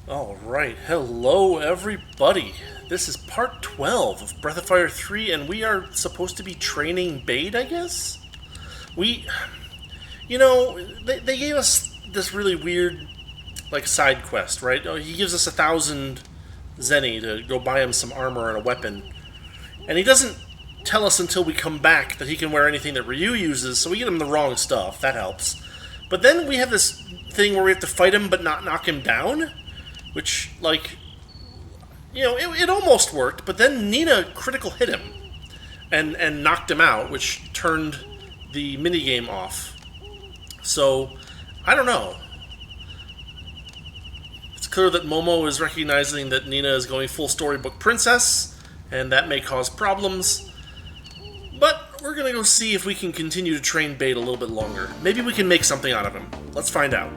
Alright, hello everybody. This is part 12 of Breath of Fire 3, and we are supposed to be training Bade, I guess? We... they gave us this really weird, side quest, right? He gives us 1,000 Zenny to go buy him some armor and a weapon. And he doesn't tell us until we come back that he can wear anything that Ryu uses, so we get him the wrong stuff. That helps. But then we have this thing where we have to fight him but not knock him down, which, it almost worked, but then Nina critical hit him and knocked him out, which turned the minigame off. So, I don't know. It's clear that Momo is recognizing that Nina is going full storybook princess, and that may cause problems. But we're gonna go see if we can continue to train Bade a little bit longer. Maybe we can make something out of him. Let's find out.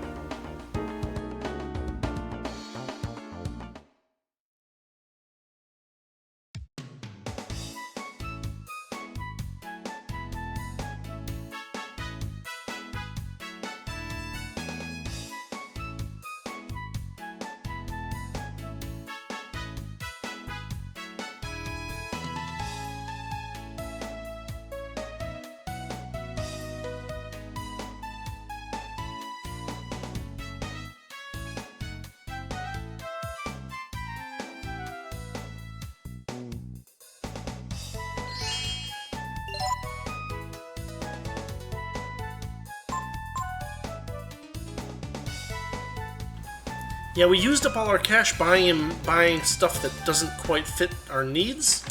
Yeah, we used up all our cash buying stuff that doesn't quite fit our needs.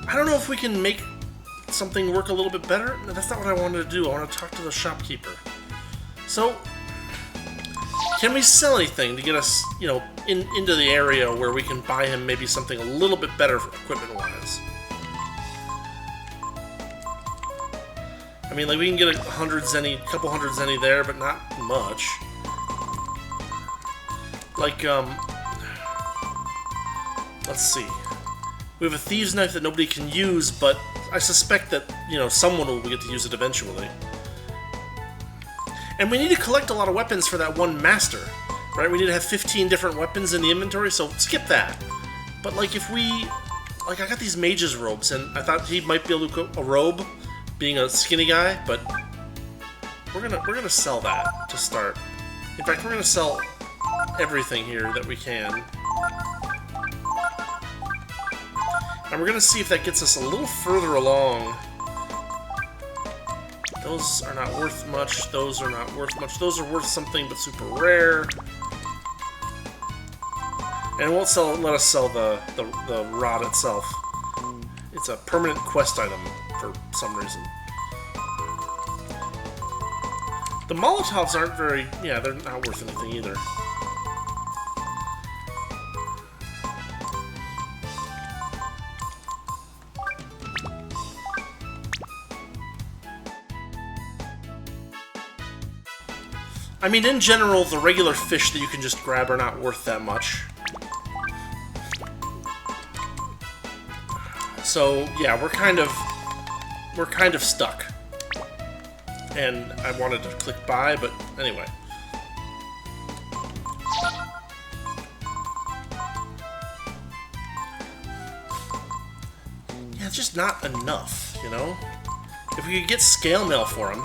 I don't know if we can make something work a little bit better. No, that's not what I wanted to do. I want to talk to the shopkeeper. So, can we sell anything to get us, into the area where we can buy him maybe something a little bit better equipment-wise? I mean, we can get a couple hundred zenny there, but not much. Let's see. We have a thieves' knife that nobody can use, but I suspect that, someone will get to use it eventually. And we need to collect a lot of weapons for that one master, right? We need to have 15 different weapons in the inventory, so skip that. But, if we... I got these mage's robes, and I thought he might be able to cook a robe, being a skinny guy, but we're gonna sell that to start. In fact, we're gonna sell everything here that we can. And we're gonna see if that gets us a little further along. Those are not worth much, those are not worth much, those are worth something but super rare. And it won't let us sell the rod itself. It's a permanent quest item for some reason. The Molotovs aren't very... yeah, they're not worth anything either. I mean, in general, the regular fish that you can just grab are not worth that much. So, yeah, we're kind of stuck. And I wanted to click buy, but anyway. Yeah, it's just not enough, If we could get scale mail for him...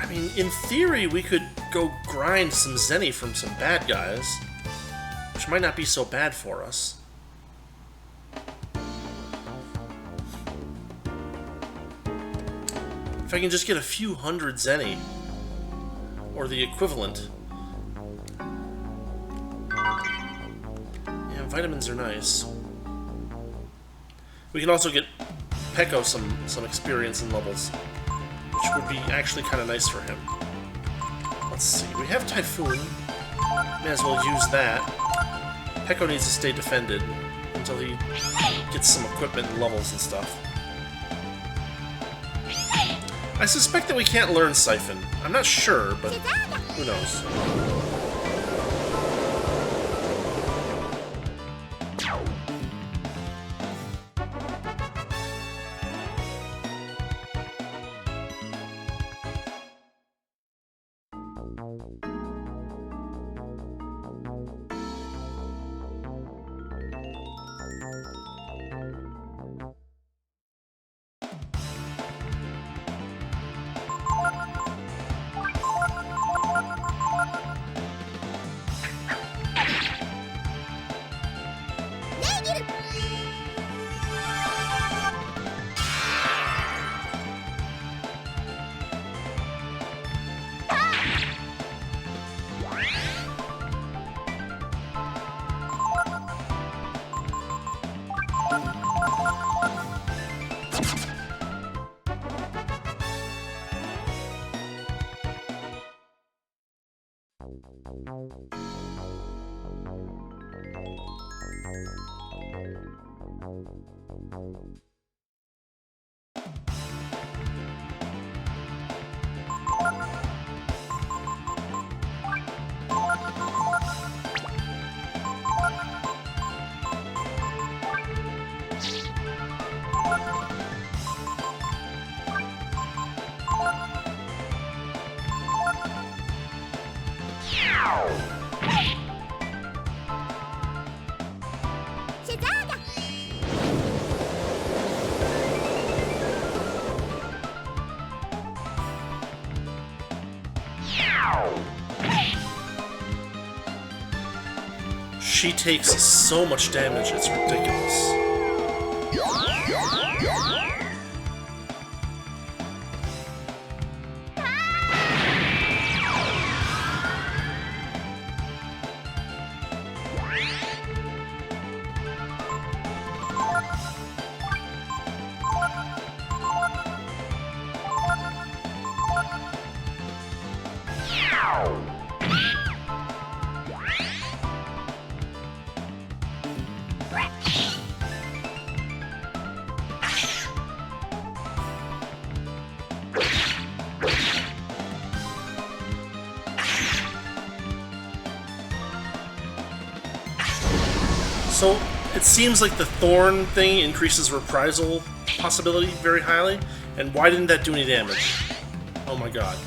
I mean, in theory, we could go grind some Zenny from some bad guys, which might not be so bad for us. If I can just get a few hundred Zenny, or the equivalent. Yeah, vitamins are nice. We can also get Peko some experience and levels, which would be actually kind of nice for him. Let's see, we have Typhoon. May as well use that. Peko needs to stay defended until he gets some equipment and levels and stuff. I suspect that we can't learn Siphon. I'm not sure, but who knows. She takes so much damage, it's ridiculous. So, it seems like the thorn thing increases reprisal possibility very highly, and why didn't that do any damage? Oh my god.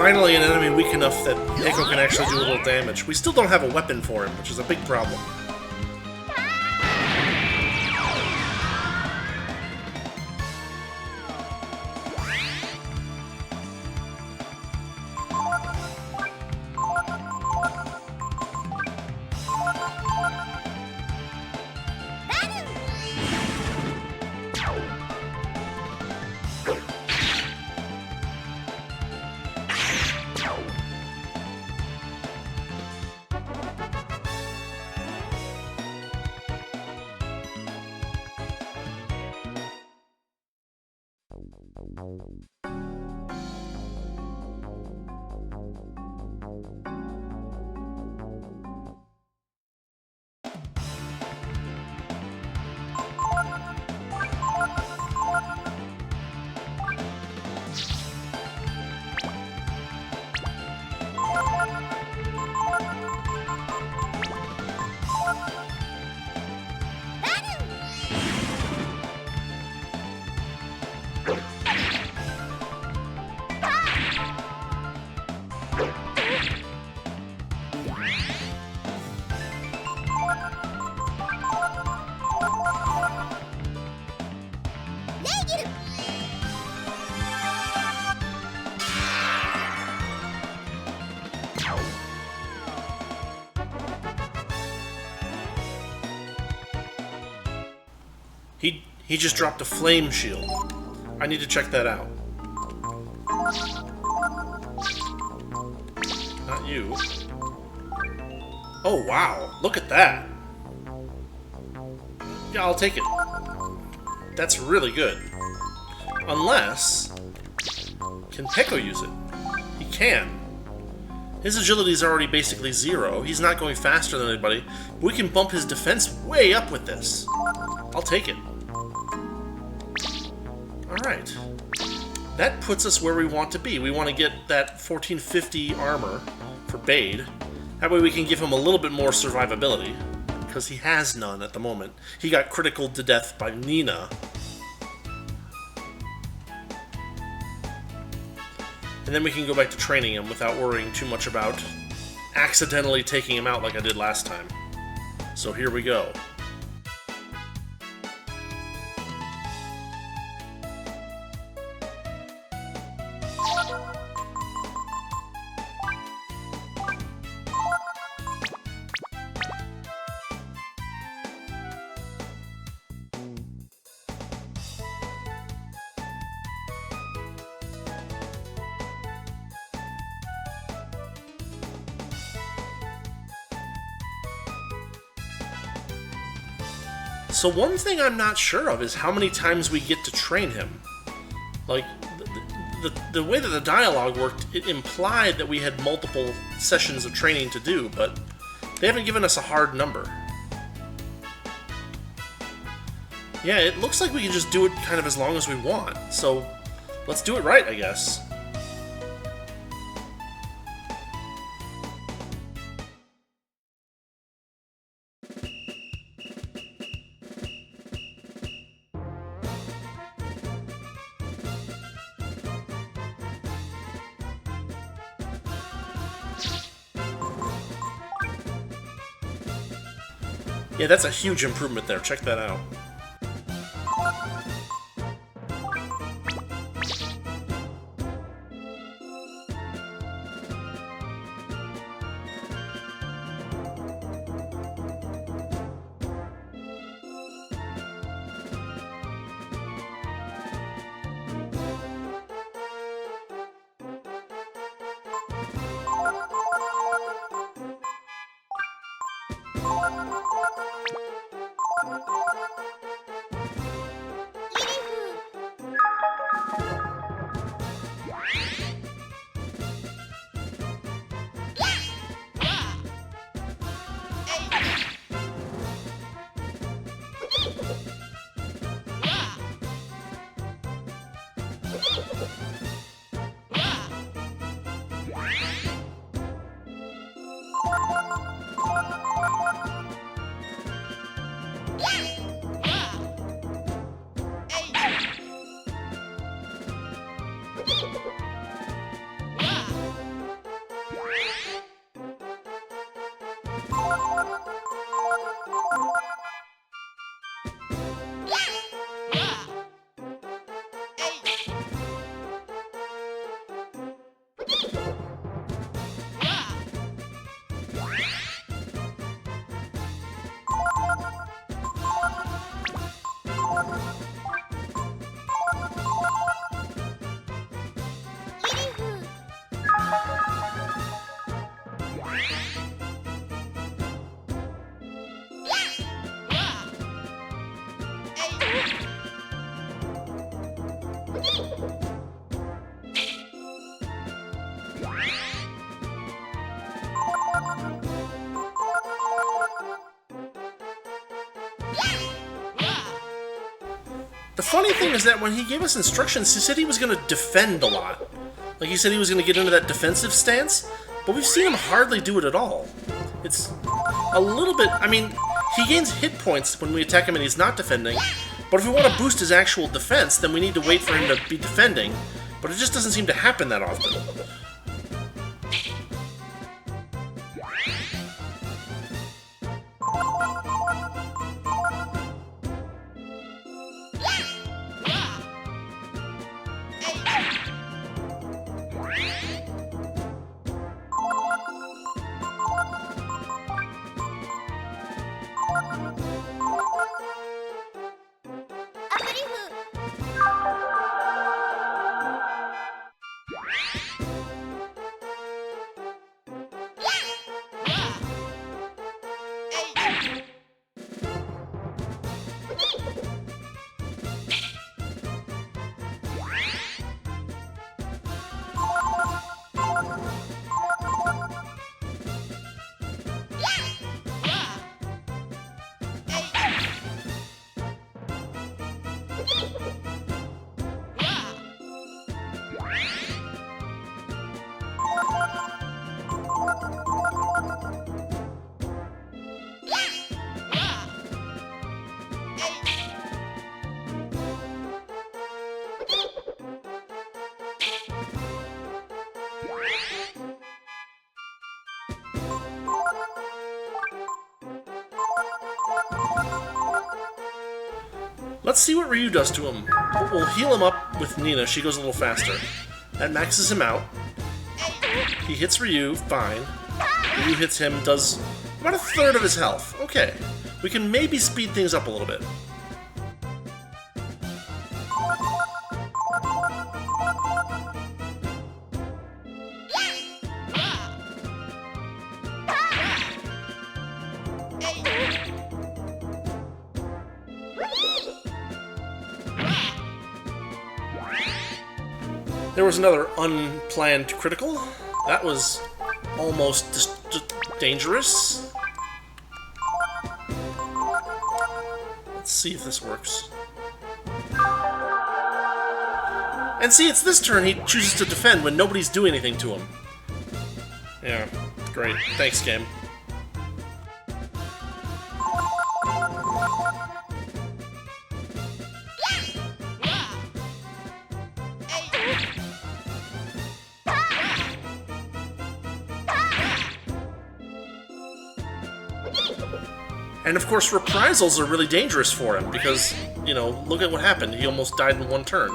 Finally, an enemy weak enough that Eiko can actually do a little damage. We still don't have a weapon for him, which is a big problem. He just dropped a flame shield. I need to check that out. Not you. Oh wow, look at that. Yeah, I'll take it. That's really good. Unless... Can Peko use it? He can. His agility is already basically 0. He's not going faster than anybody. But we can bump his defense way up with this. I'll take it. Alright. That puts us where we want to be. We want to get that 1450 armor for Bade. That way we can give him a little bit more survivability. Because he has none at the moment. He got criticaled to death by Nina. And then we can go back to training him without worrying too much about accidentally taking him out like I did last time. So here we go. So one thing I'm not sure of is how many times we get to train him. Like, the way that the dialogue worked, it implied that we had multiple sessions of training to do, but they haven't given us a hard number. Yeah, it looks like we can just do it kind of as long as we want, so let's do it right, I guess. Yeah, that's a huge improvement there. Check that out. The funny thing is that when he gave us instructions, he said he was going to defend a lot. Like, he said he was going to get into that defensive stance, but we've seen him hardly do it at all. It's a little bit... I mean, he gains hit points when we attack him and he's not defending, but if we want to boost his actual defense, then we need to wait for him to be defending, but it just doesn't seem to happen that often. Let's see what Ryu does to him. We'll heal him up with Nina. She goes a little faster. That maxes him out. He hits Ryu, fine. Ryu hits him, does about a third of his health. Okay. We can maybe speed things up a little bit. There was another unplanned critical. That was almost just dangerous. Let's see if this works. And see, it's this turn he chooses to defend when nobody's doing anything to him. Yeah, great. Thanks, game. And of course, reprisals are really dangerous for him because, you know, look at what happened. He almost died in one turn.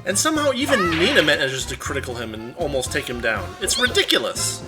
And somehow even Nina manages to critical him and almost take him down. It's ridiculous!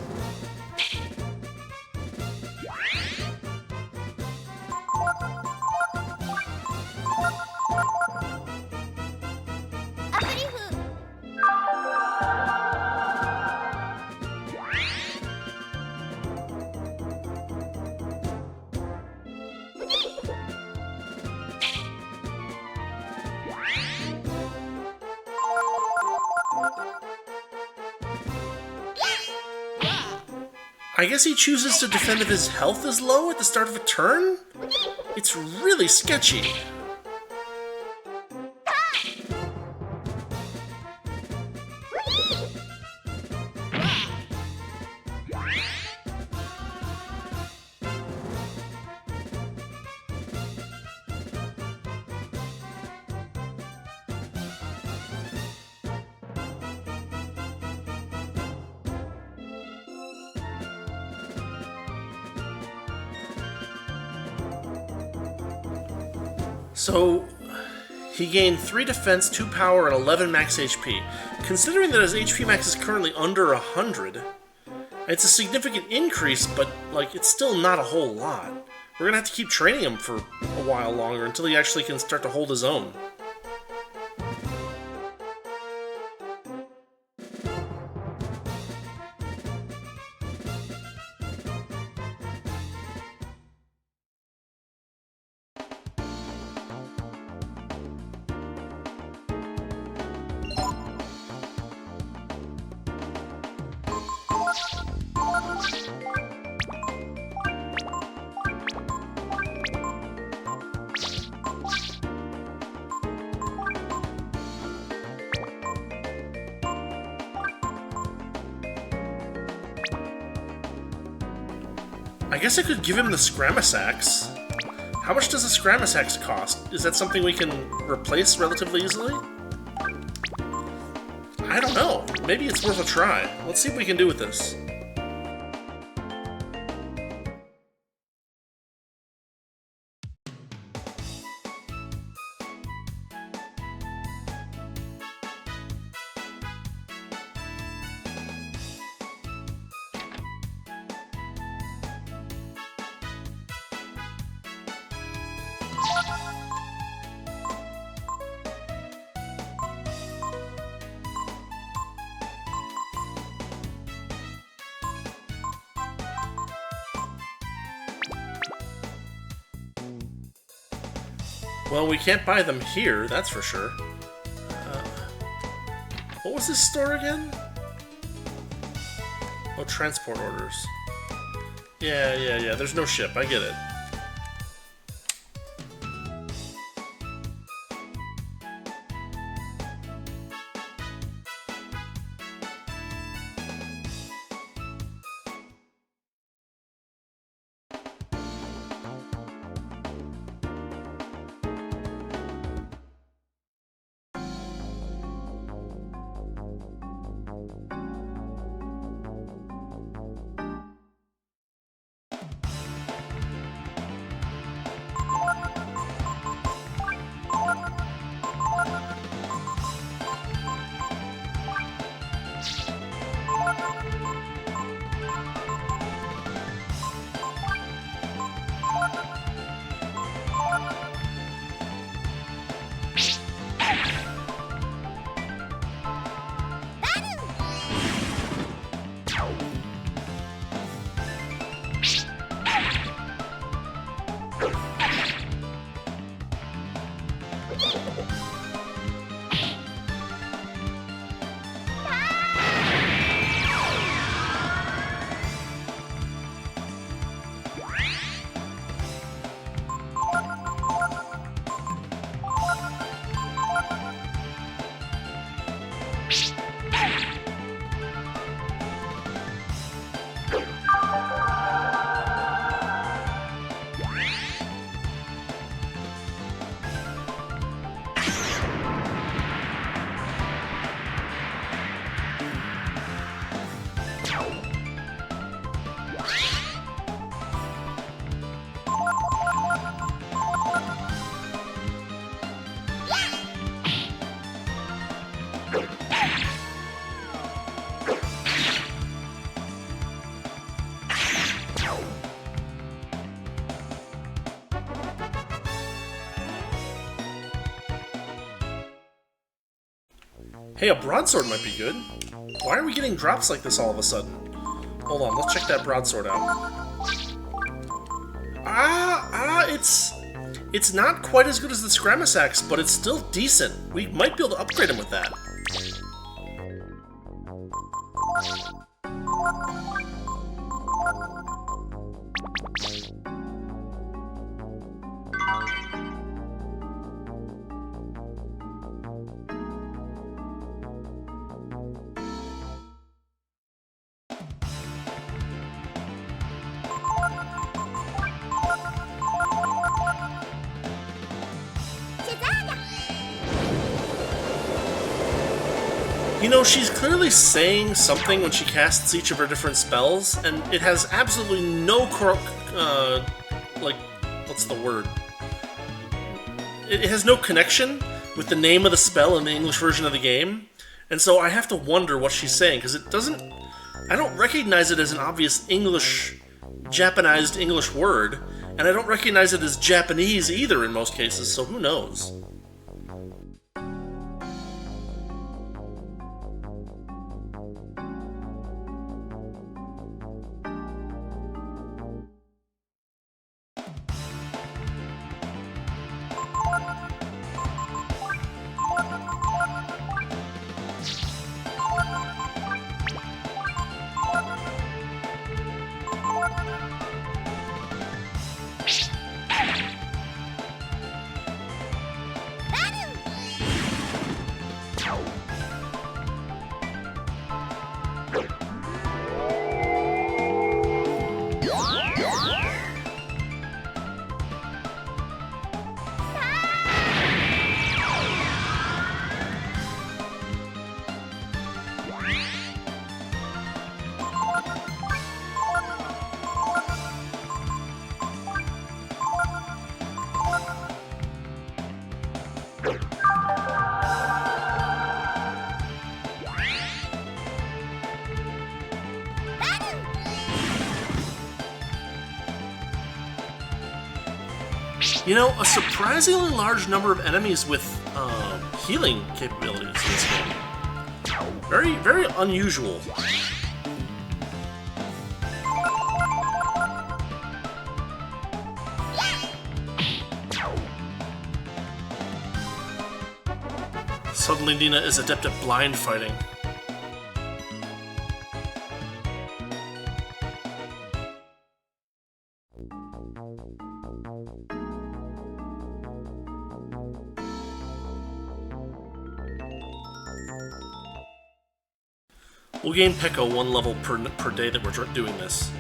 I guess he chooses to defend if his health is low at the start of a turn? It's really sketchy. . So, he gained 3 defense, 2 power, and 11 max HP. Considering that his HP max is currently under 100, it's a significant increase, but, like, it's still not a whole lot. We're gonna have to keep training him for a while longer until he actually can start to hold his own. I guess I could give him the Scramasax. How much does a Scramasax cost? Is that something we can replace relatively easily? I don't know. Maybe it's worth a try. Let's see what we can do with this. Well, we can't buy them here, that's for sure. What was this store again? Oh, transport orders. Yeah, there's no ship, I get it. Hey, a broadsword might be good. Why are we getting drops like this all of a sudden? Hold on, let's check that broadsword out. It's not quite as good as the Scramasax, but it's still decent. We might be able to upgrade him with that. You know, she's clearly saying something when she casts each of her different spells, and it has absolutely no like, what's the word? it has no connection with the name of the spell in the English version of the game, and so I have to wonder what she's saying, because it doesn't... I don't recognize it as an obvious Japanized English word, and I don't recognize it as Japanese either in most cases, so who knows? You know, a surprisingly large number of enemies with healing capabilities in this game. Very, very unusual. Suddenly Nina is adept at blind fighting. We'll gain Pekka 1 level per day that we're doing this.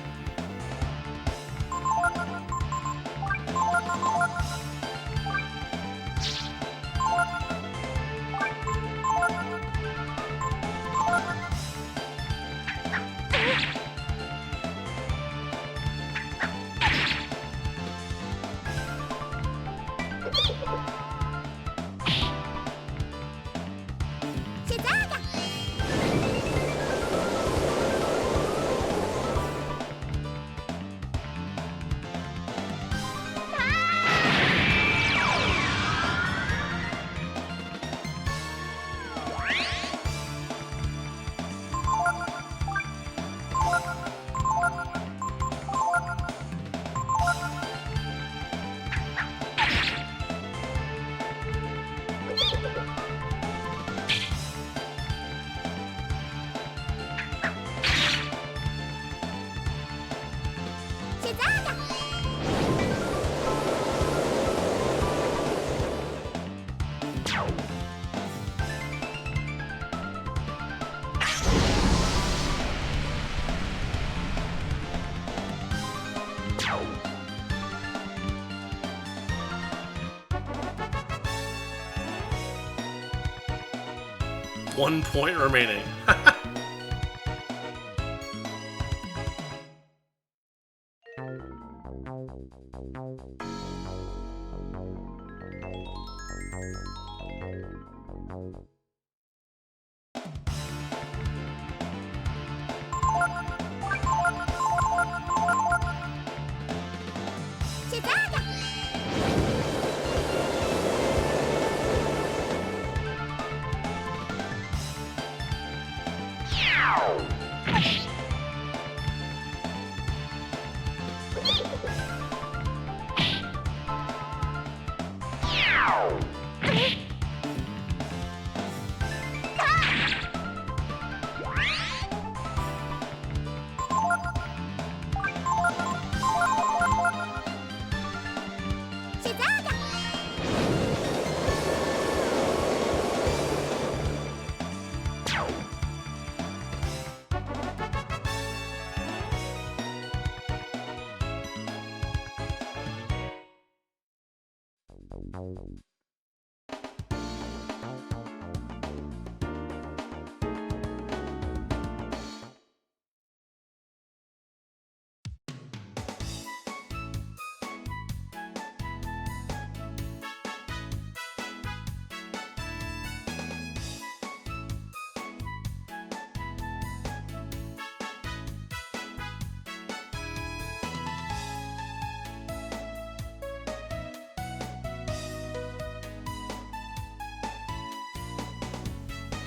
One point remaining.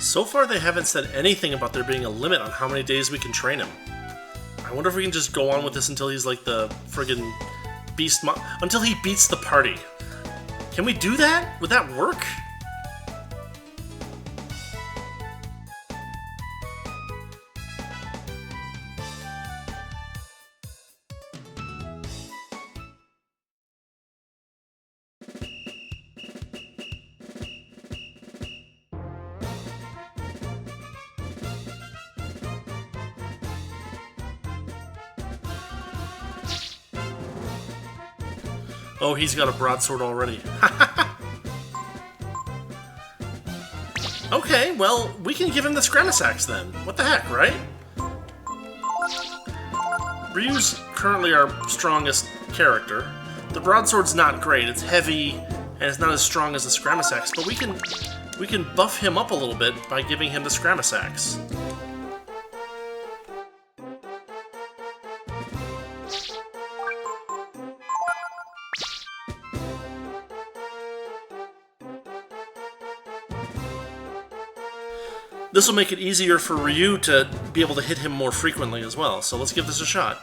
So far, they haven't said anything about there being a limit on how many days we can train him. I wonder if we can just go on with this until he's like the friggin' beast until he beats the party. Can we do that? Would that work? Oh, he's got a broadsword already. Okay, well, we can give him the Scramasax then. What the heck, right? Ryu's currently our strongest character. The broadsword's not great. It's heavy, and it's not as strong as the Scramasax, but we can buff him up a little bit by giving him the Scramasax. This will make it easier for Ryu to be able to hit him more frequently as well, so let's give this a shot.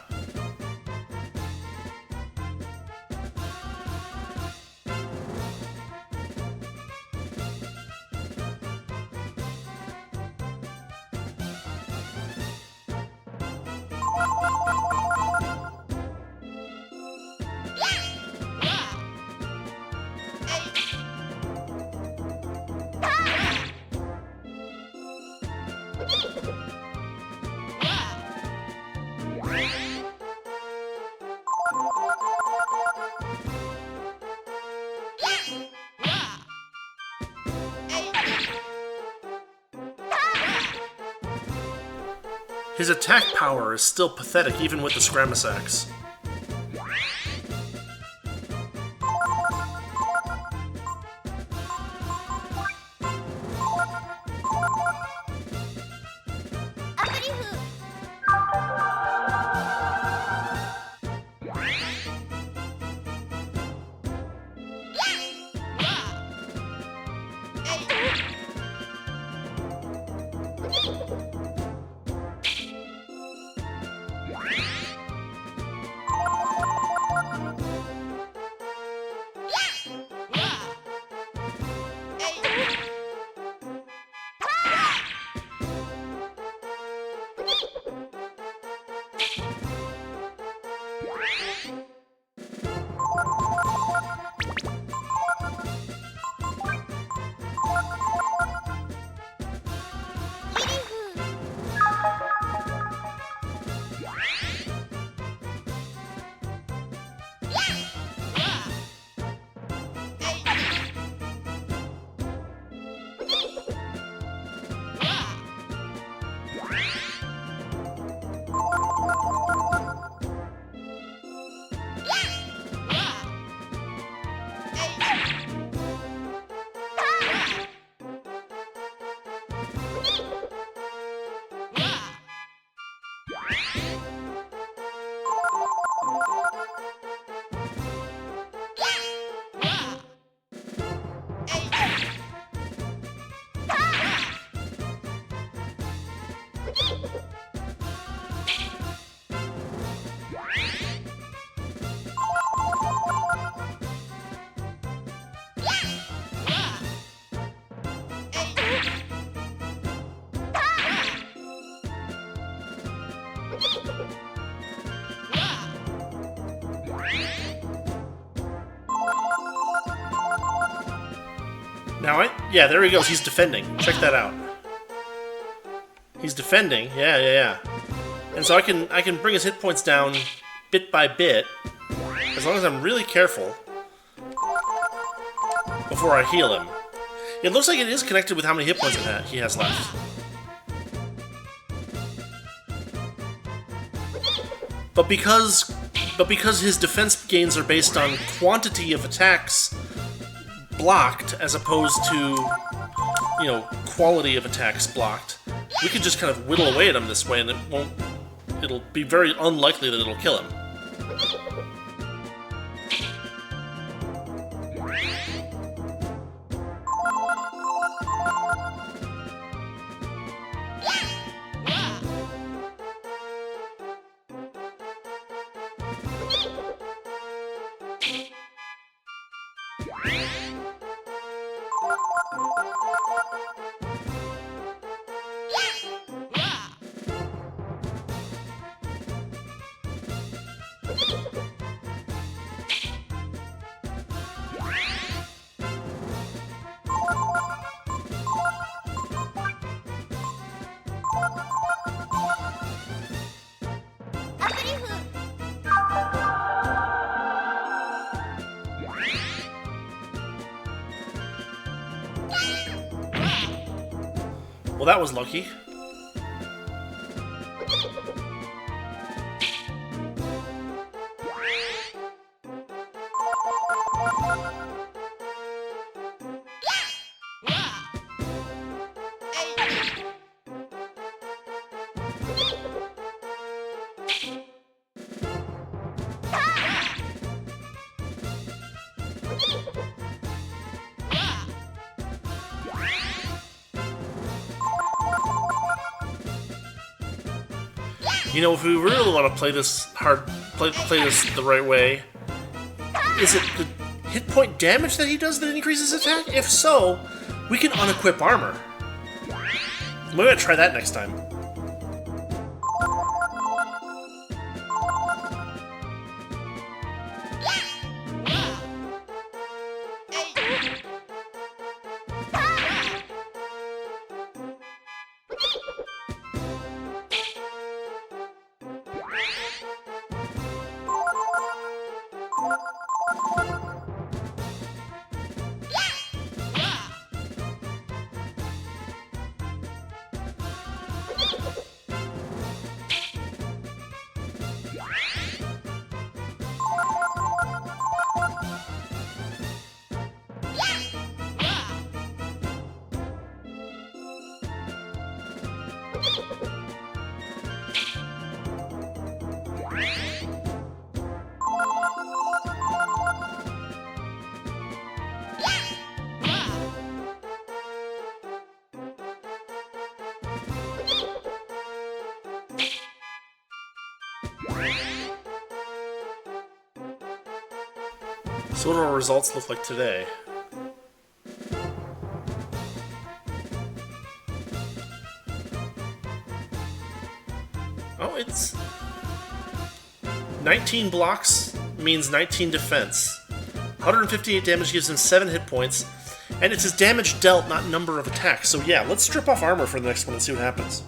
His attack power is still pathetic even with the Scramasax. Now, yeah, there he goes. He's defending. Check that out. He's defending. Yeah. And so I can bring his hit points down bit by bit, as long as I'm really careful before I heal him. It looks like it is connected with how many hit points he has left. But because his defense gains are based on quantity of attacks blocked as opposed to, quality of attacks blocked, we could just kind of whittle away at him this way, and it'll be very unlikely that it'll kill him. Well, that was lucky. You know, if we really want to play this play this the right way, is it the hit point damage that he does that increases attack? If so, we can unequip armor. We're gonna try that next time. So what do our results look like today? Oh, it's 19 blocks means 19 defense. 158 damage gives him 7 hit points, and it's his damage dealt, not number of attacks. So yeah, let's strip off armor for the next one and see what happens.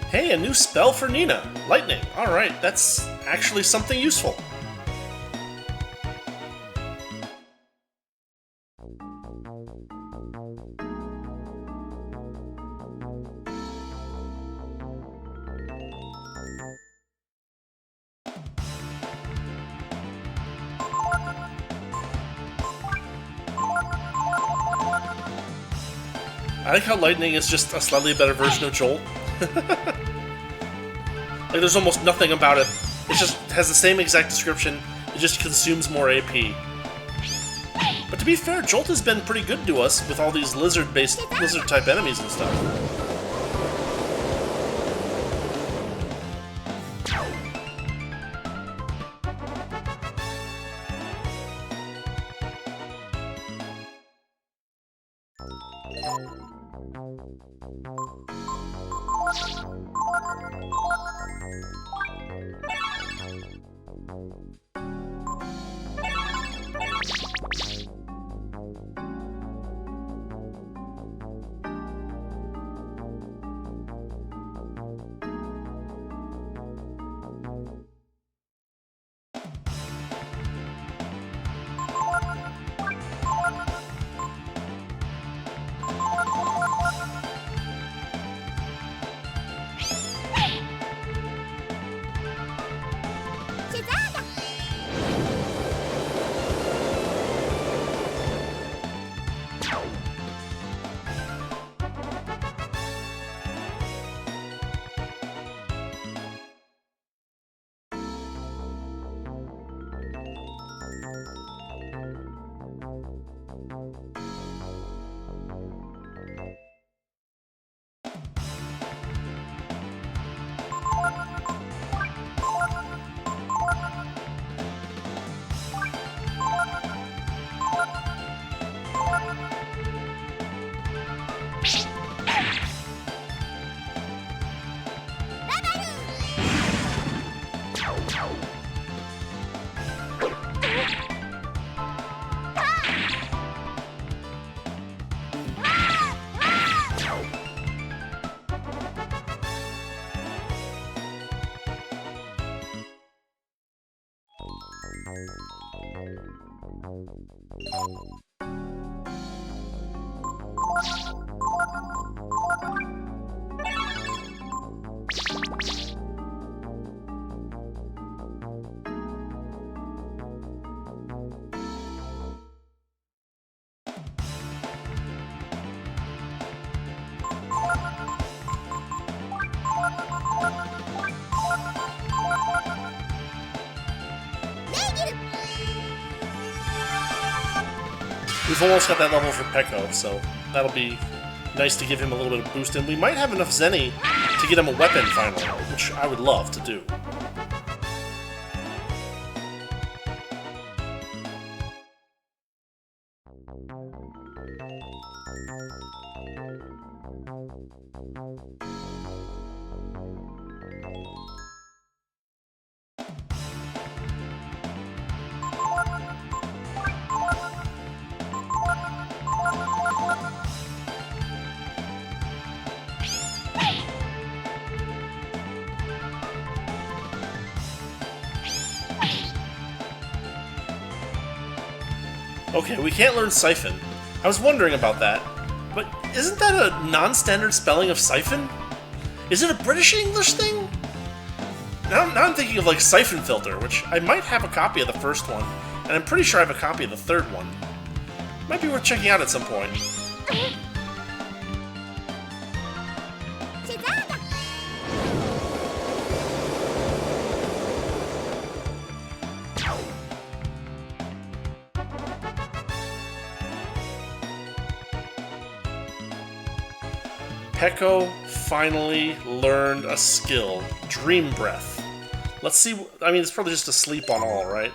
Hey, a new spell for Nina. Lightning. Alright, that's actually something useful. I like how Lightning is just a slightly better version of Jolt. Like, there's almost nothing about it. It just has the same exact description. It just consumes more AP. But to be fair, Jolt has been pretty good to us with all these lizard-type enemies and stuff. We've almost got that level for Peko, so that'll be nice to give him a little bit of boost, and we might have enough Zenny to get him a weapon finally, which I would love to do. Okay, we can't learn Siphon. I was wondering about that, but isn't that a non-standard spelling of Siphon? Is it a British-English thing? Now I'm thinking of like Siphon Filter, which I might have a copy of the first one, and I'm pretty sure I have a copy of the third one. Might be worth checking out at some point. Peko finally learned a skill. Dream Breath. Let's see. I mean, it's probably just a sleep on all, right?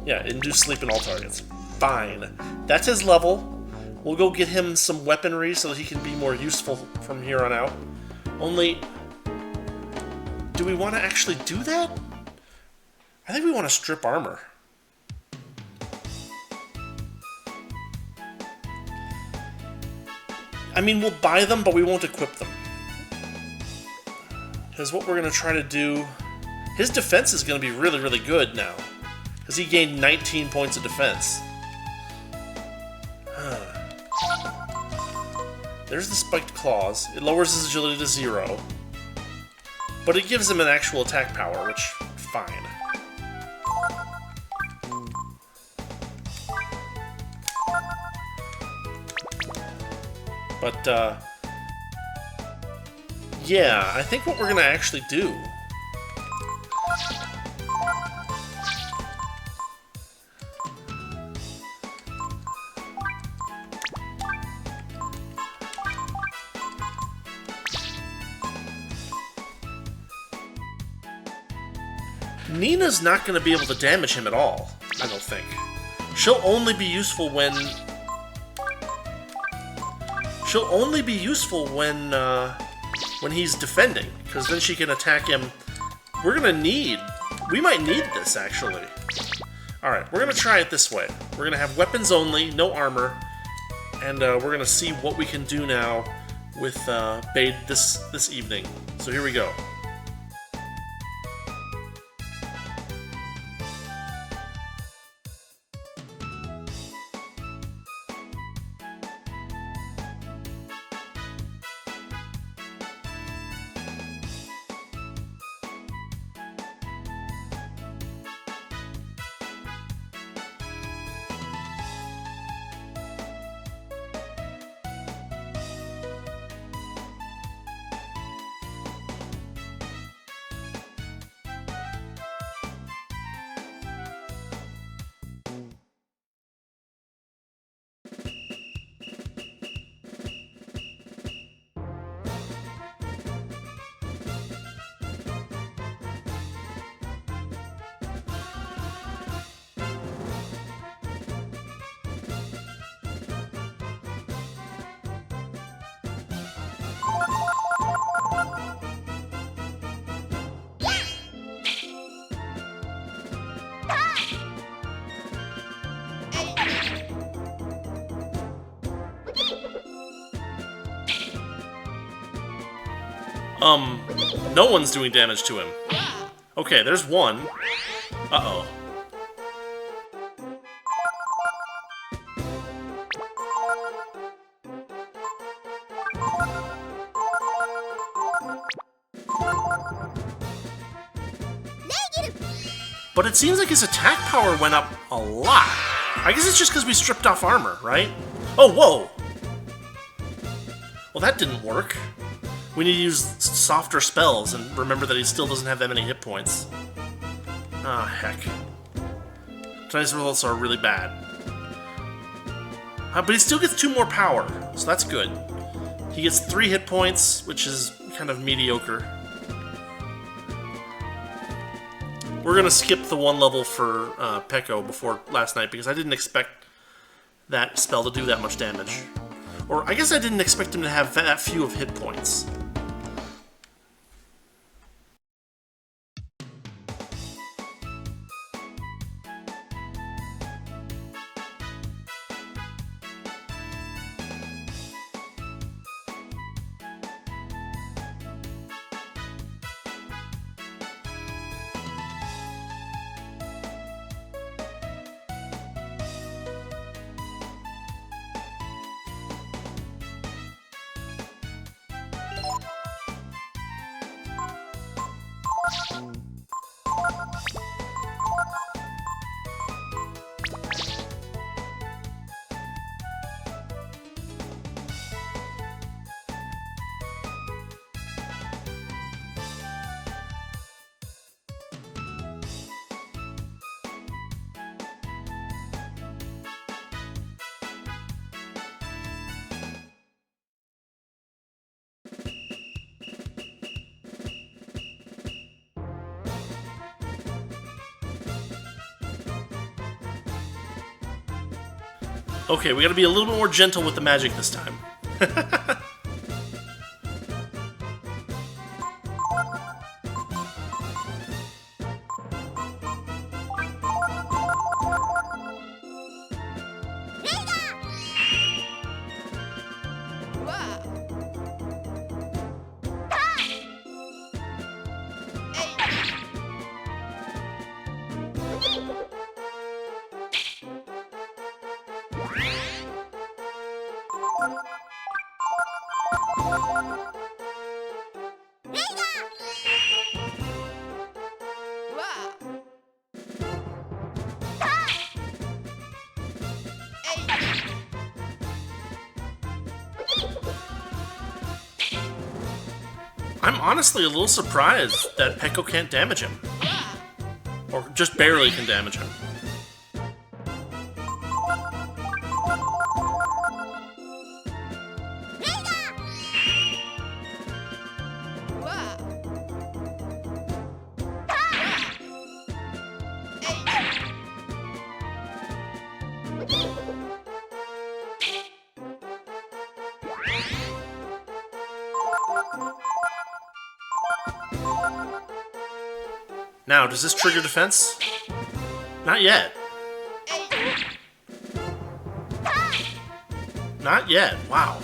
Yeah, induce sleep in all targets. Fine. That's his level. We'll go get him some weaponry so that he can be more useful from here on out. Only, do we want to actually do that? I think we want to strip armor. I mean, we'll buy them, but we won't equip them. Because what we're going to try to do... His defense is going to be really, really good now. Because he gained 19 points of defense. There's the spiked claws. It lowers his agility to 0. But it gives him an actual attack power, which, fine. But, yeah, I think what we're gonna actually do... Nina's not going to be able to damage him at all, I don't think. She'll only be useful when... when he's defending, because then she can attack him. We're going to need... We might need this, actually. Alright, we're going to try it this way. We're going to have weapons only, no armor, and we're going to see what we can do now with Bade this evening. So here we go. No one's doing damage to him. Okay, there's one. Uh-oh. But it seems like his attack power went up a lot. I guess it's just because we stripped off armor, right? Oh, whoa! Well, that didn't work. We need to use softer spells, and remember that he still doesn't have that many hit points. Ah, heck. Tonight's results are really bad. But he still gets 2 more power, so that's good. He gets 3 hit points, which is kind of mediocre. We're gonna skip the 1 level for Peko before last night, because I didn't expect that spell to do that much damage. Or I guess I didn't expect him to have that few of hit points. Okay, we gotta be a little bit more gentle with the magic this time. I'm honestly a little surprised that Peko can't damage him. Or just barely can damage him. Now, does this trigger defense? Not yet. Not yet. Wow.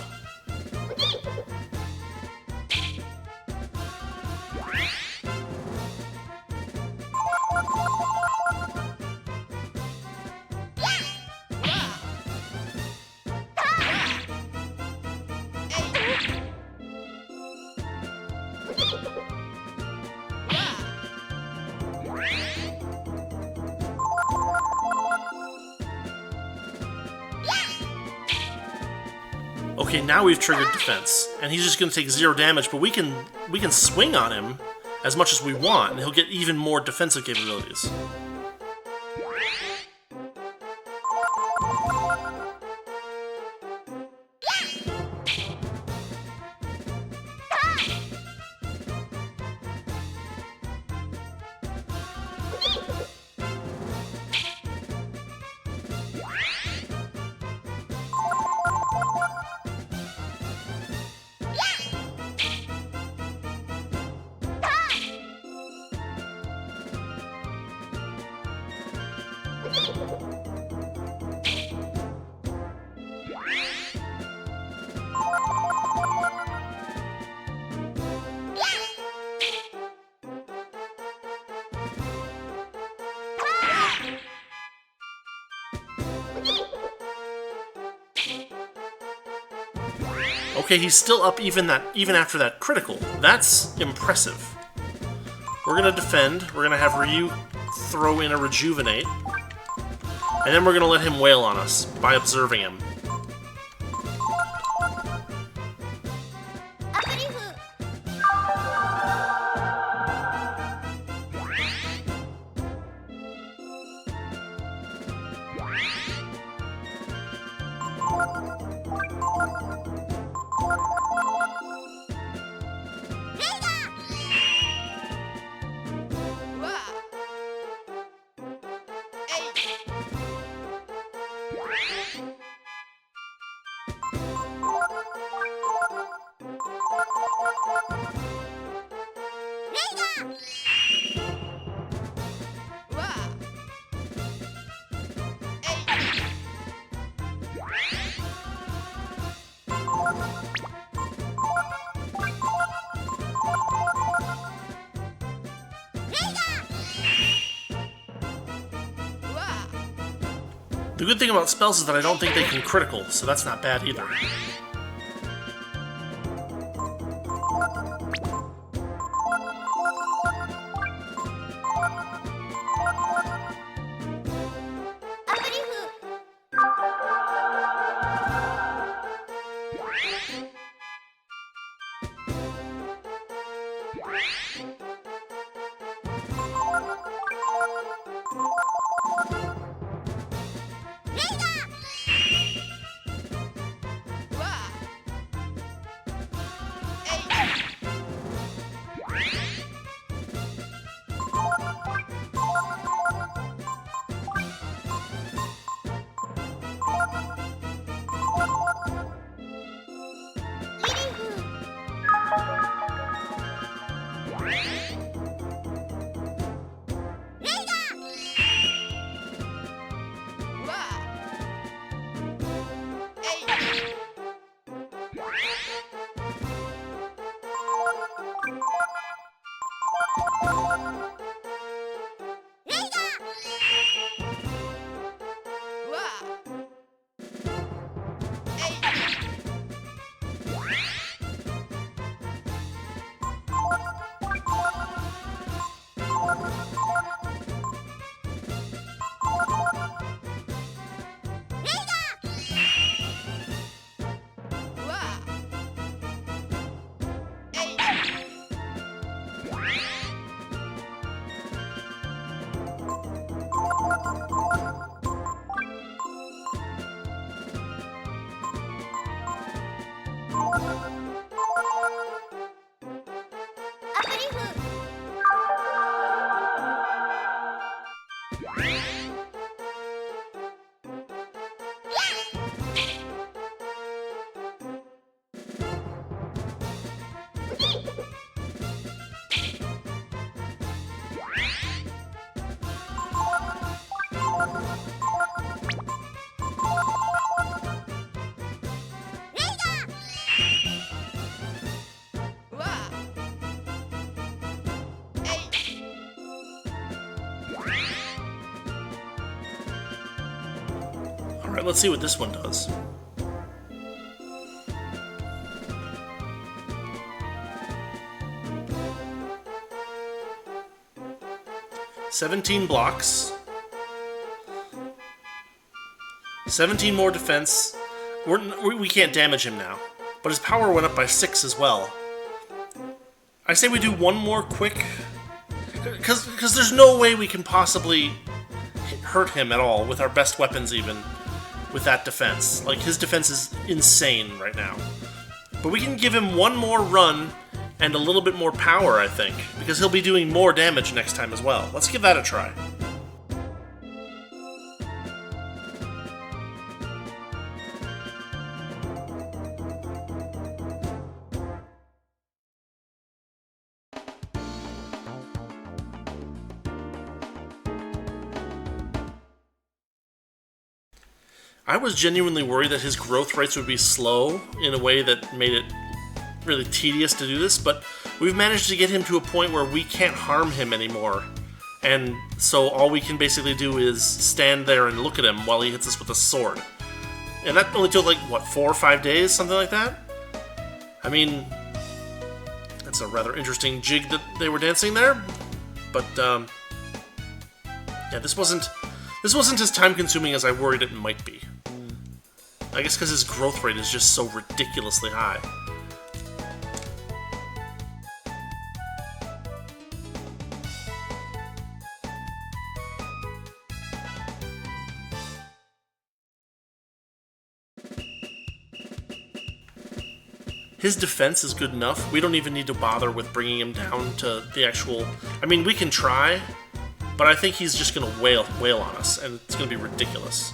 Okay, now we've triggered defense, and he's just going to take 0 damage, but we can swing on him as much as we want, and he'll get even more defensive capabilities. Okay, he's still up even after that critical. That's impressive. We're gonna defend. We're gonna have Ryu throw in a rejuvenate, and then we're gonna let him wail on us by observing him. The good thing about spells is that I don't think they can critical, so that's not bad either. Alright, let's see what this one does. "17 blocks. 17 more defense. We can't damage him now. But his power went up by 6 as well. I say we do one more quick... Because there's no way we can possibly hurt him at all with our best weapons even. With that defense. Like, his defense is insane right now. But we can give him one more run and a little bit more power, I think. Because he'll be doing more damage next time as well. Let's give that a try. I was genuinely worried that his growth rates would be slow in a way that made it really tedious to do this, but we've managed to get him to a point where we can't harm him anymore. And so all we can basically do is stand there and look at him while he hits us with a sword. And that only took like, what, 4 or 5 days? Something like that? I mean, that's a rather interesting jig that they were dancing there. But, yeah, this wasn't as time-consuming as I worried it might be. I guess because his growth rate is just so ridiculously high. His defense is good enough. We don't even need to bother with bringing him down to the actual... I mean, we can try, but I think he's just going to wail on us, and it's going to be ridiculous.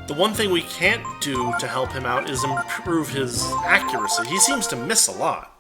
The one thing we can't do to help him out is improve his accuracy. He seems to miss a lot.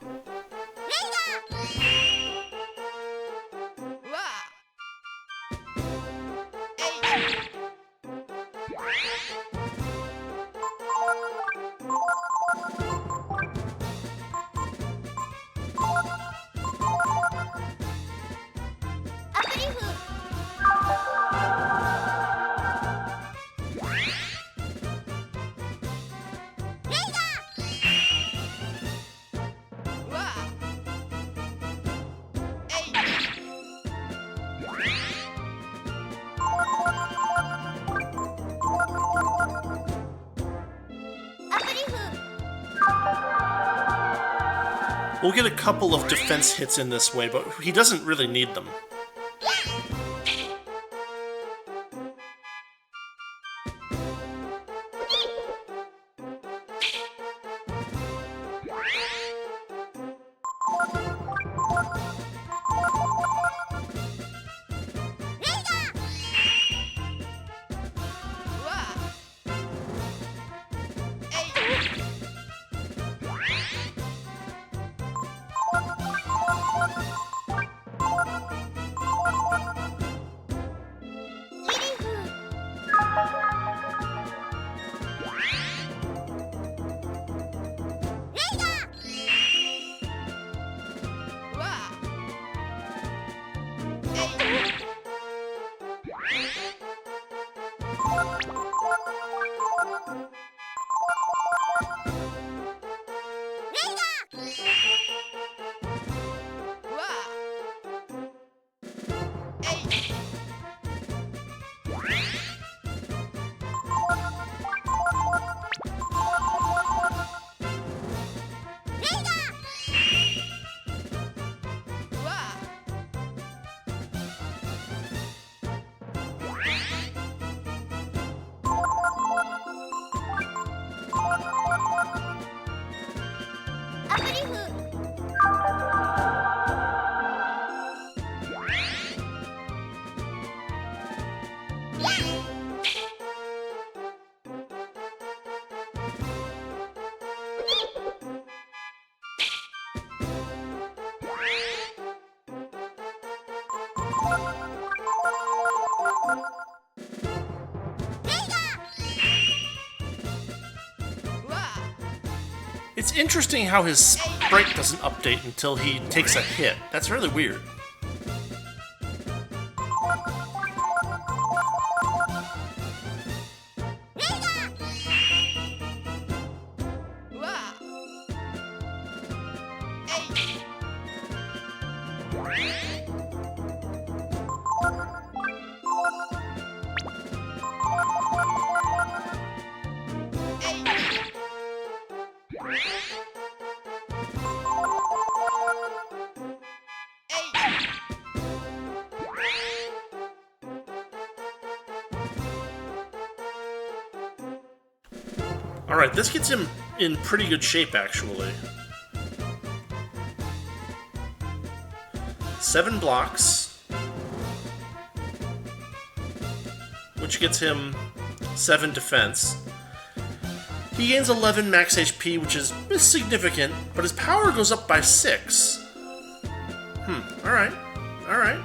We'll get a couple of defense hits in this way, but he doesn't really need them. It's interesting how his sprite doesn't update until he takes a hit. That's really weird. Alright, this gets him in pretty good shape, actually. 7 blocks, which gets him 7 defense. He gains 11 max HP, which is significant, but his power goes up by 6. Alright, alright.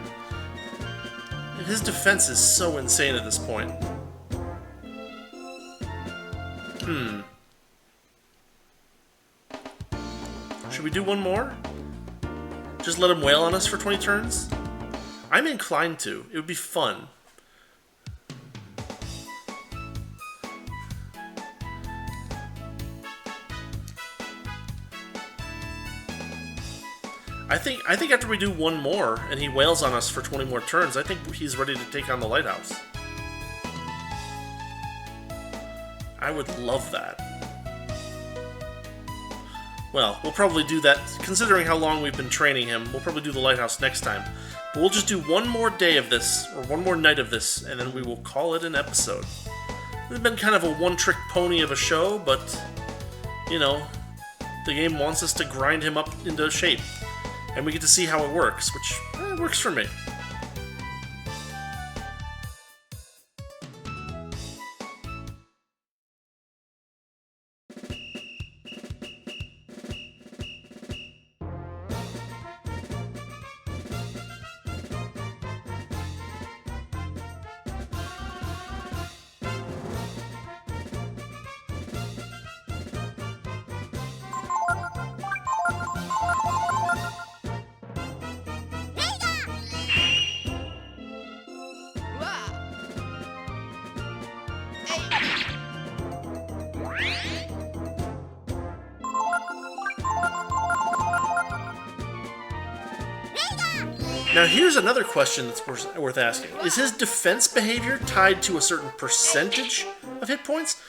His defense is so insane at this point. Should we do one more? Just let him wail on us for 20 turns? I'm inclined to. It would be fun. I think after we do one more and he wails on us for 20 more turns, I think he's ready to take on the lighthouse. I would love that. Well, we'll probably do that, considering how long we've been training him, we'll probably do the lighthouse next time. But we'll just do one more day of this, or one more night of this, and then we will call it an episode. It's been kind of a one-trick pony of a show, but, you know, the game wants us to grind him up into shape. And we get to see how it works, which works for me. Now here's another question that's worth asking. Is his defense behavior tied to a certain percentage of hit points,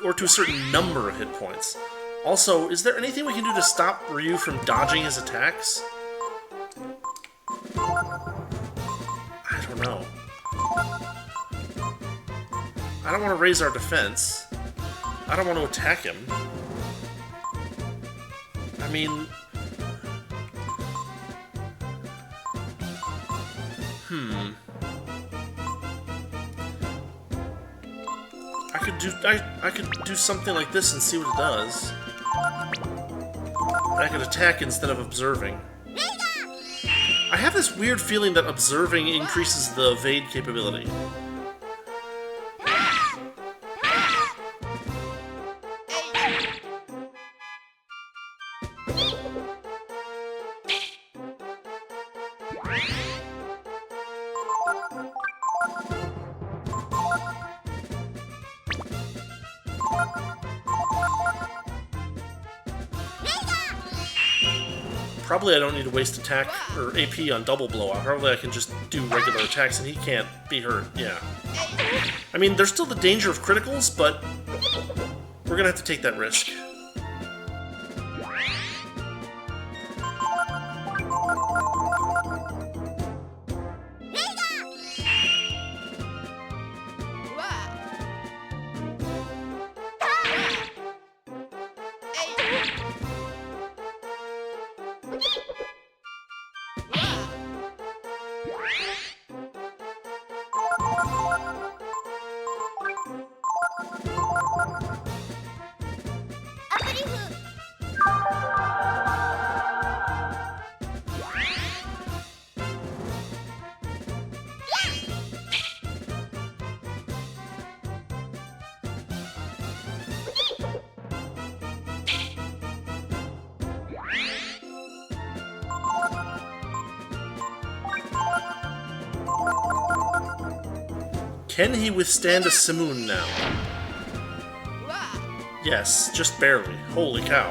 or to a certain number of hit points? Also, is there anything we can do to stop Ryu from dodging his attacks? I don't know. I don't want to raise our defense. I don't want to attack him. I mean... I could do something like this and see what it does. I could attack instead of observing. I have this weird feeling that observing increases the evade capability. Probably I don't need to waste attack or AP on double blowout. Probably I can just do regular attacks and he can't be hurt. Yeah. I mean, there's still the danger of criticals, but we're gonna have to take that risk. Can he withstand a simoon now? Yes, just barely. Holy cow.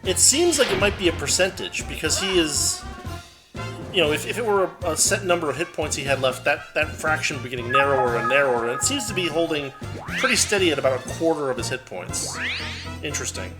It seems like it might be a percentage, because he is... You know, if it were a set number of hit points he had left, that fraction would be getting narrower and narrower, and it seems to be holding pretty steady at about a quarter of his hit points. Interesting.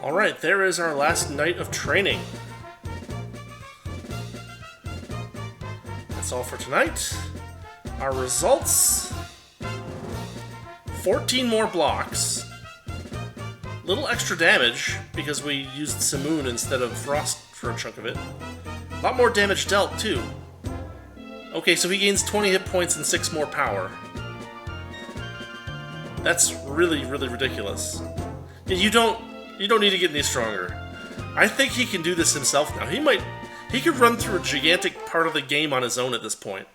Alright, there is our last night of training. That's all for tonight. Our results: 14 more blocks. Little extra damage because we used Simoon instead of Frost for a chunk of it. A lot more damage dealt, too. Okay, so he gains 20 hit points and 6 more power. That's really, really ridiculous. You don't need to get any stronger. I think he can do this himself now. He could run through a gigantic part of the game on his own at this point.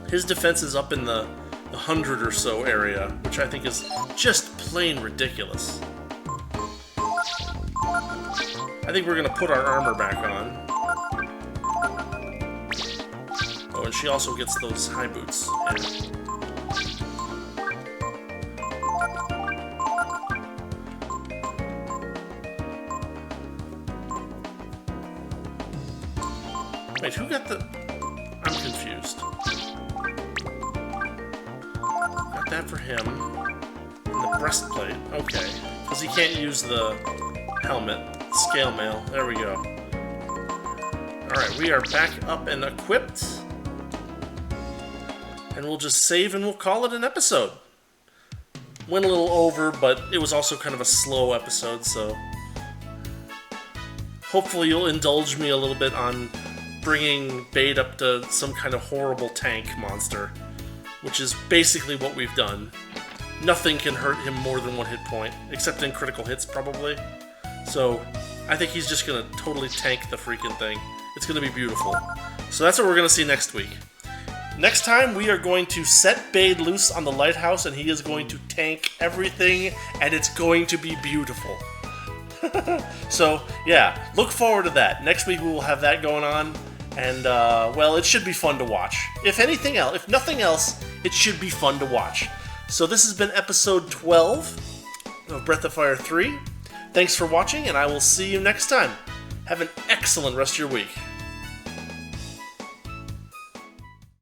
His defense is up in the 100 or so area, which I think is just plain ridiculous. I think we're gonna put our armor back on. Oh, and she also gets those high boots. Yeah. Wait, who got the... I'm confused. Got that for him. And the breastplate. Okay. Because he can't use the helmet. Scale mail. There we go. Alright, we are back up and equipped. And we'll just save and we'll call it an episode. Went a little over, but it was also kind of a slow episode, so... Hopefully you'll indulge me a little bit on bringing Bait up to some kind of horrible tank monster, which is basically what we've done. Nothing can hurt him more than 1 hit point, except in critical hits, probably. So, I think he's just gonna totally tank the freaking thing. It's gonna be beautiful. So that's what we're gonna see next week. Next time, we are going to set Bade loose on the lighthouse, and he is going to tank everything, and it's going to be beautiful. So, yeah, look forward to that. Next week, we will have that going on. And, well, it should be fun to watch. If nothing else, it should be fun to watch. So this has been episode 12 of Breath of Fire 3. Thanks for watching, and I will see you next time. Have an excellent rest of your week.